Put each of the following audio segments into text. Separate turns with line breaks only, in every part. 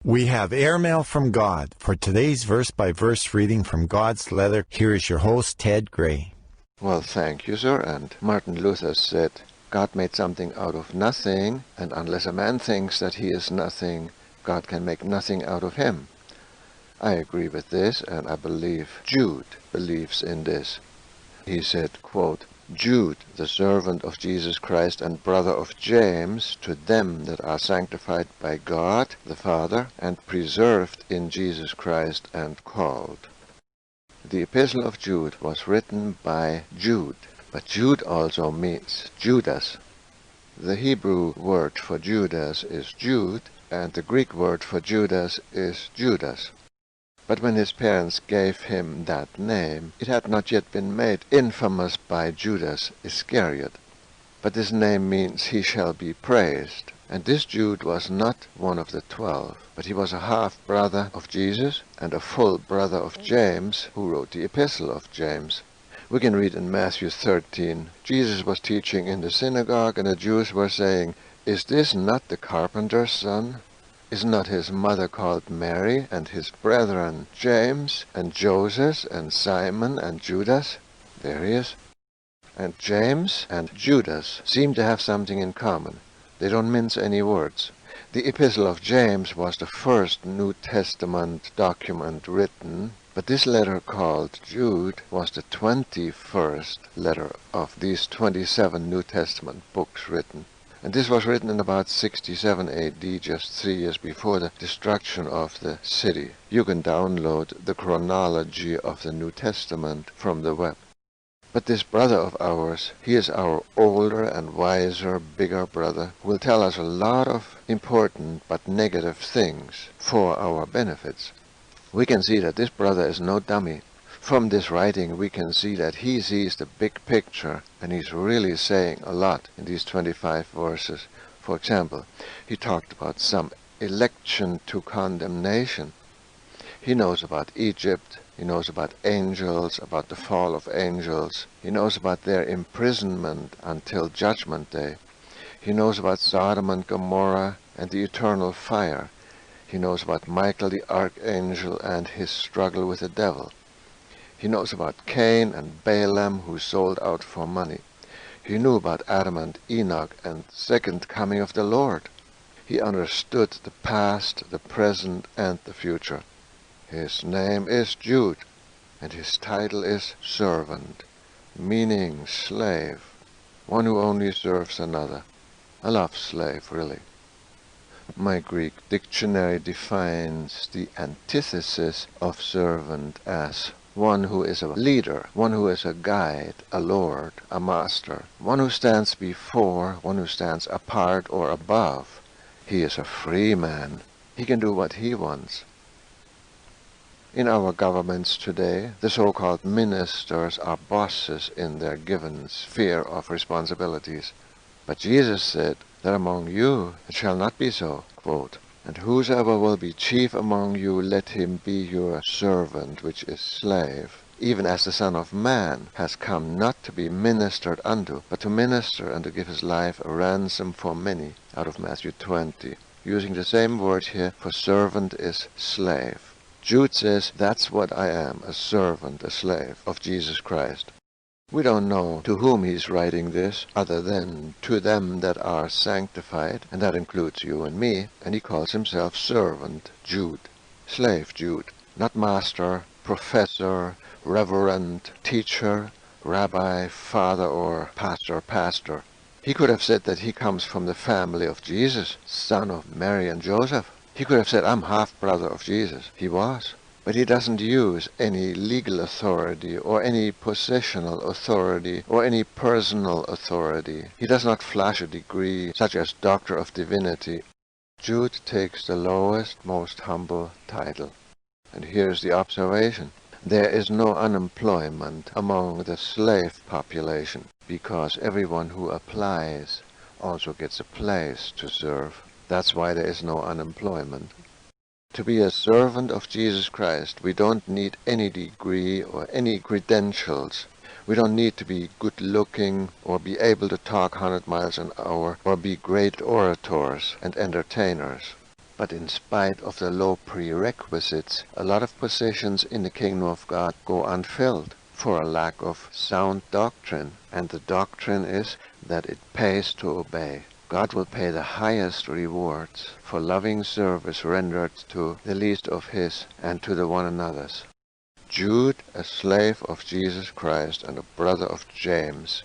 We have airmail from God. For today's verse-by-verse reading from God's letter, here is your host, Ted Gray.
Well, thank you, sir. And Martin Luther said, God made something out of nothing, and unless a man thinks that he is nothing, God can make nothing out of him. I agree with this, and I believe Jude believes in this. He said, quote, Jude, the servant of Jesus Christ and brother of James, to them that are sanctified by God the Father, and preserved in Jesus Christ and called. The epistle of Jude was written by Jude, but Jude also means Judas. The Hebrew word for Judas is Jude, and the Greek word for Judas is Judas. But when his parents gave him that name, it had not yet been made infamous by Judas Iscariot. But this name means he shall be praised. And this Jude was not one of the 12, but he was a half-brother of Jesus and a full brother of James, who wrote the epistle of James. We can read in Matthew 13, Jesus was teaching in the synagogue, and the Jews were saying, Is this not the carpenter's son? Is not his mother called Mary, and his brethren James, and Joseph, and Simon, and Judas? There he is. And James and Judas seem to have something in common. They don't mince any words. The Epistle of James was the first New Testament document written, but this letter called Jude was the 21st letter of these 27 New Testament books written. And this was written in about 67 AD, just 3 years before the destruction of the city. You can download the chronology of the New Testament from the web. But this brother of ours, he is our older and wiser, bigger brother, who will tell us a lot of important but negative things for our benefits. We can see that this brother is no dummy. From this writing we can see that he sees the big picture, and he's really saying a lot in these 25 verses. For example, he talked about some election to condemnation. He knows about Egypt, he knows about angels, about the fall of angels. He knows about their imprisonment until Judgment Day. He knows about Sodom and Gomorrah and the eternal fire. He knows about Michael the archangel and his struggle with the devil. He knows about Cain and Balaam, who sold out for money. He knew about Adam and Enoch and the second coming of the Lord. He understood the past, the present, and the future. His name is Jude, and his title is servant, meaning slave, one who only serves another. A love slave, really. My Greek dictionary defines the antithesis of servant as one who is a leader, one who is a guide, a lord, a master, one who stands before, one who stands apart or above. He is a free man. He can do what he wants. In our governments today, the so-called ministers are bosses in their given sphere of responsibilities. But Jesus said that among you it shall not be so, quote, And whosoever will be chief among you, let him be your servant, which is slave, even as the Son of Man has come not to be ministered unto, but to minister and to give his life a ransom for many, out of Matthew 20. Using the same word here, for servant is slave. Jude says, that's what I am, a servant, a slave of Jesus Christ. We don't know to whom he's writing this, other than to them that are sanctified, and that includes you and me, and he calls himself servant Jude, slave Jude, not master, professor, reverend, teacher, rabbi, father, or pastor. He could have said that he comes from the family of Jesus, son of Mary and Joseph. He could have said, I'm half-brother of Jesus. He was. But he doesn't use any legal authority or any possessional authority or any personal authority. He does not flash a degree such as Doctor of Divinity. Jude takes the lowest, most humble title. And here's the observation. There is no unemployment among the slave population because everyone who applies also gets a place to serve. That's why there is no unemployment. To be a servant of Jesus Christ, we don't need any degree or any credentials. We don't need to be good-looking or be able to talk 100 miles an hour or be great orators and entertainers. But in spite of the low prerequisites, a lot of positions in the kingdom of God go unfilled for a lack of sound doctrine. And the doctrine is that it pays to obey. God will pay the highest rewards for loving service rendered to the least of his and to the one another's. Jude, a slave of Jesus Christ and a brother of James.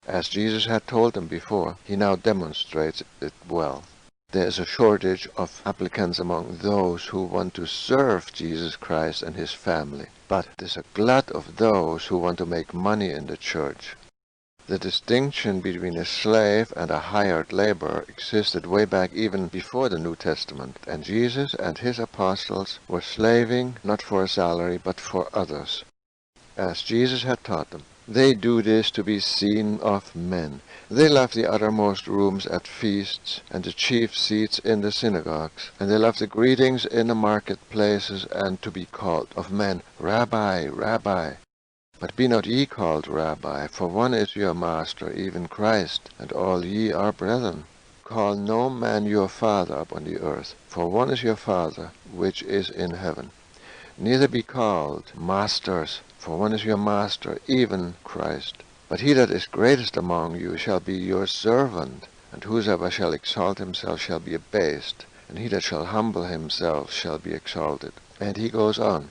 As Jesus had told them before, he now demonstrates it well. There is a shortage of applicants among those who want to serve Jesus Christ and his family, but there's a glut of those who want to make money in the church. The distinction between a slave and a hired laborer existed way back even before the New Testament, and Jesus and his apostles were slaving not for a salary but for others, as Jesus had taught them. They do this to be seen of men. They love the uttermost rooms at feasts and the chief seats in the synagogues, and they love the greetings in the marketplaces and to be called of men, Rabbi, Rabbi. But be not ye called Rabbi, for one is your Master, even Christ, and all ye are brethren. Call no man your Father upon the earth, for one is your Father, which is in heaven. Neither be called Masters, for one is your Master, even Christ. But he that is greatest among you shall be your servant, and whosoever shall exalt himself shall be abased, and he that shall humble himself shall be exalted. And he goes on.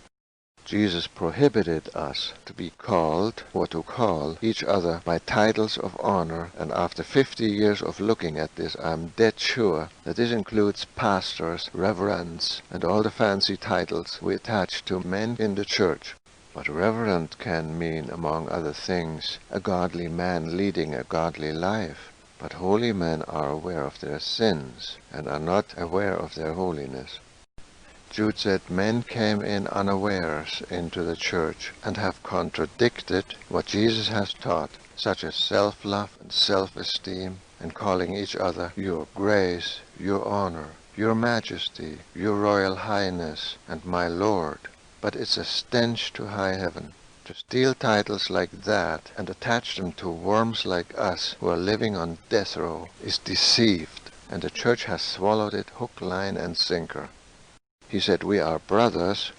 Jesus prohibited us to be called, or to call each other by titles of honor, and after 50 years of looking at this, I'm dead sure that this includes pastors, reverends, and all the fancy titles we attach to men in the church. But reverend can mean, among other things, a godly man leading a godly life. But holy men are aware of their sins, and are not aware of their holiness. Jude said men came in unawares into the church and have contradicted what Jesus has taught, such as self-love and self-esteem, and calling each other your grace, your honor, your majesty, your royal highness, and my Lord. But it's a stench to high heaven. To steal titles like that and attach them to worms like us who are living on death row is deceived, and the church has swallowed it hook, line, and sinker. He said we are brothers.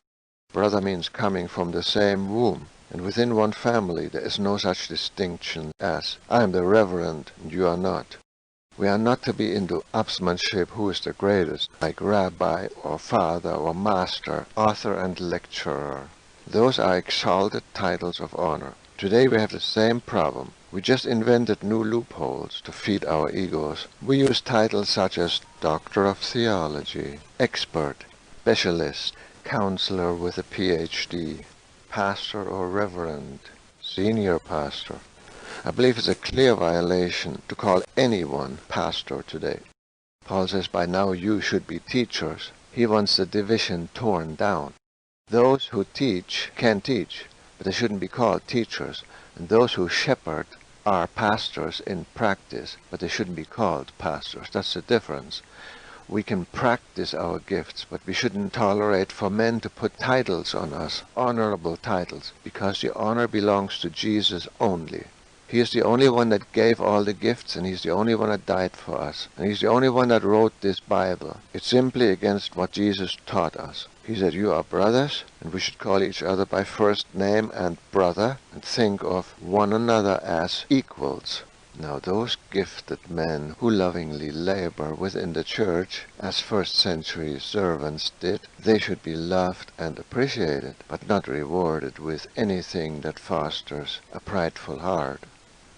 Brother means coming from the same womb, and within one family there is no such distinction as I am the reverend and you are not. We are not to be into upsmanship who is the greatest, like rabbi or father or master, author and lecturer. Those are exalted titles of honor. Today we have the same problem. We just invented new loopholes to feed our egos. We use titles such as Doctor of Theology, Expert, Specialist, Counselor with a PhD, Pastor or Reverend, Senior Pastor. I believe it's a clear violation to call anyone pastor today. Paul says by now you should be teachers. He wants the division torn down. Those who teach can teach, but they shouldn't be called teachers. And those who shepherd are pastors in practice, but they shouldn't be called pastors. That's the difference. We can practice our gifts, but we shouldn't tolerate for men to put titles on us, honorable titles, because the honor belongs to Jesus only. He is the only one that gave all the gifts, and he's the only one that died for us. And he's the only one that wrote this Bible. It's simply against what Jesus taught us. He said, you are brothers, and we should call each other by first name and brother, and think of one another as equals. Now those gifted men who lovingly labor within the church, as first-century servants did, they should be loved and appreciated, but not rewarded with anything that fosters a prideful heart.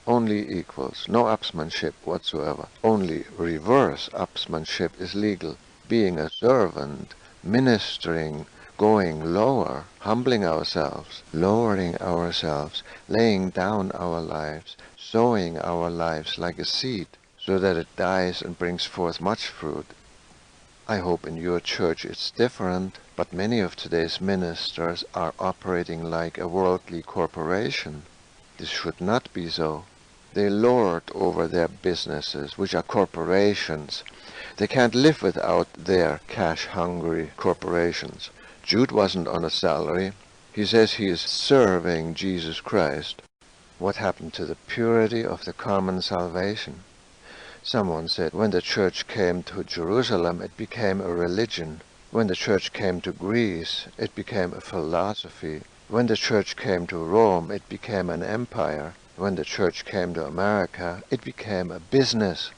Only equals, no upsmanship whatsoever. Only reverse upsmanship is legal. Being a servant, ministering, going lower, humbling ourselves, lowering ourselves, laying down our lives, sowing our lives like a seed, so that it dies and brings forth much fruit. I hope in your church it's different, but many of today's ministers are operating like a worldly corporation. This should not be so. They lord over their businesses, which are corporations. They can't live without their cash-hungry corporations. Jude wasn't on a salary. He says he is serving Jesus Christ. What happened to the purity of the common salvation? Someone said, when the church came to Jerusalem, it became a religion. When the church came to Greece, it became a philosophy. When the church came to Rome, it became an empire. When the church came to America, it became a business.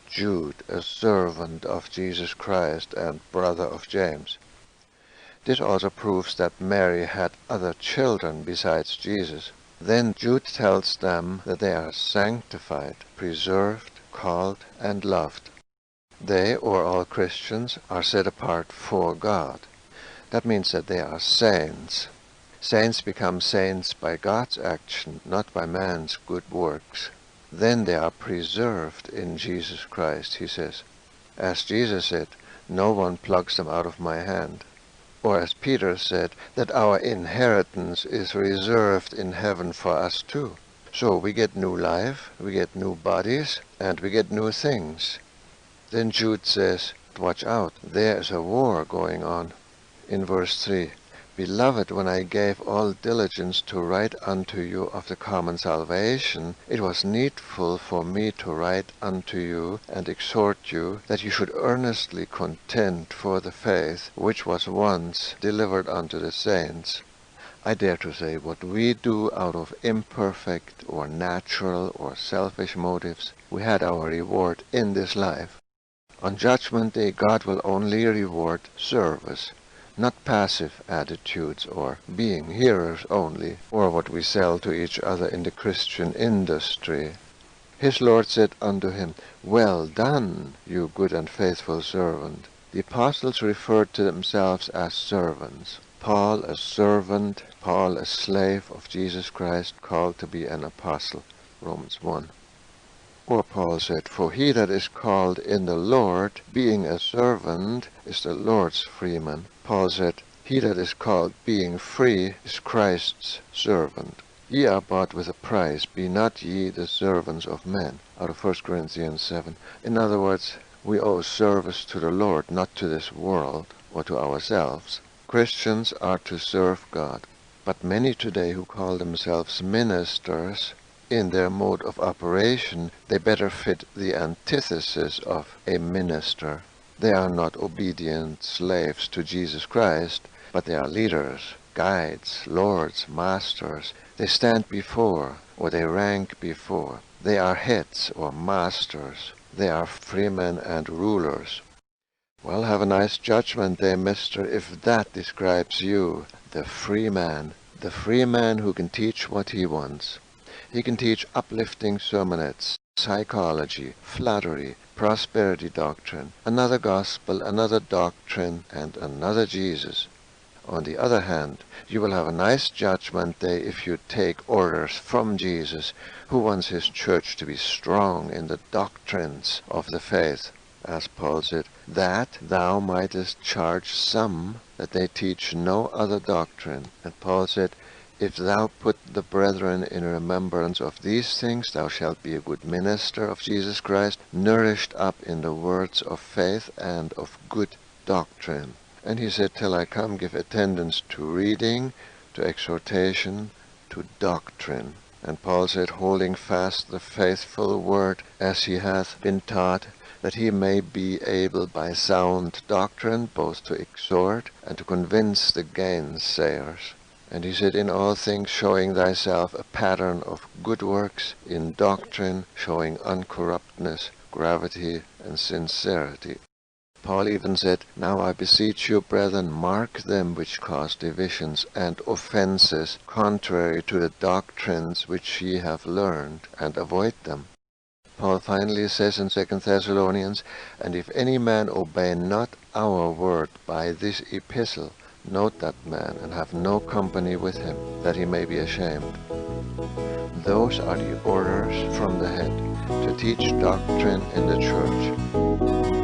Jude, a servant of Jesus Christ and brother of James. This also proves that Mary had other children besides Jesus. Then Jude tells them that they are sanctified, preserved, called, and loved. They, or all Christians, are set apart for God. That means that they are saints. Saints become saints by God's action, not by man's good works. Then they are preserved in Jesus Christ, he says. As Jesus said, no one plucks them out of my hand. Or as Peter said, that our inheritance is reserved in heaven for us too. So we get new life, we get new bodies, and we get new things. Then Jude says, watch out, there is a war going on. In verse 3, Beloved, when I gave all diligence to write unto you of the common salvation, it was needful for me to write unto you and exhort you that you should earnestly contend for the faith which was once delivered unto the saints. I dare to say, what we do out of imperfect or natural or selfish motives, we had our reward in this life. On Judgment Day, God will only reward service, not passive attitudes or being hearers only, or what we sell to each other in the Christian industry. His Lord said unto him, Well done, you good and faithful servant. The apostles referred to themselves as servants. Paul a servant, Paul a slave of Jesus Christ, called to be an apostle. Romans 1. Or Paul said, For he that is called in the Lord, being a servant, is the Lord's freeman. Paul said, He that is called being free is Christ's servant. Ye are bought with a price, be not ye the servants of men. Out of 1 Corinthians 7. In other words, we owe service to the Lord, not to this world or to ourselves. Christians are to serve God. But many today who call themselves ministers, in their mode of operation, they better fit the antithesis of a minister. They are not obedient slaves to Jesus Christ, but they are leaders, guides, lords, masters. They stand before, or they rank before. They are heads or masters. They are freemen and rulers. Well, have a nice Judgment Day, mister, if that describes you, the free man who can teach what he wants. He can teach uplifting sermonettes, psychology, flattery, prosperity doctrine, another gospel, another doctrine, and another Jesus. On the other hand, you will have a nice Judgment Day if you take orders from Jesus, who wants his church to be strong in the doctrines of the faith. As Paul said, that thou mightest charge some that they teach no other doctrine. And Paul said, If thou put the brethren in remembrance of these things, thou shalt be a good minister of Jesus Christ, nourished up in the words of faith and of good doctrine. And he said, Till I come, give attendance to reading, to exhortation, to doctrine. And Paul said, Holding fast the faithful word as he hath been taught, that he may be able by sound doctrine both to exhort and to convince the gainsayers. And he said, In all things showing thyself a pattern of good works, in doctrine showing uncorruptness, gravity, and sincerity. Paul even said, Now I beseech you, brethren, mark them which cause divisions and offenses contrary to the doctrines which ye have learned, and avoid them. Paul finally says in 2 Thessalonians, And if any man obey not our word by this epistle, note that man, and have no company with him, that he may be ashamed. Those are the orders from the head, to teach doctrine in the church.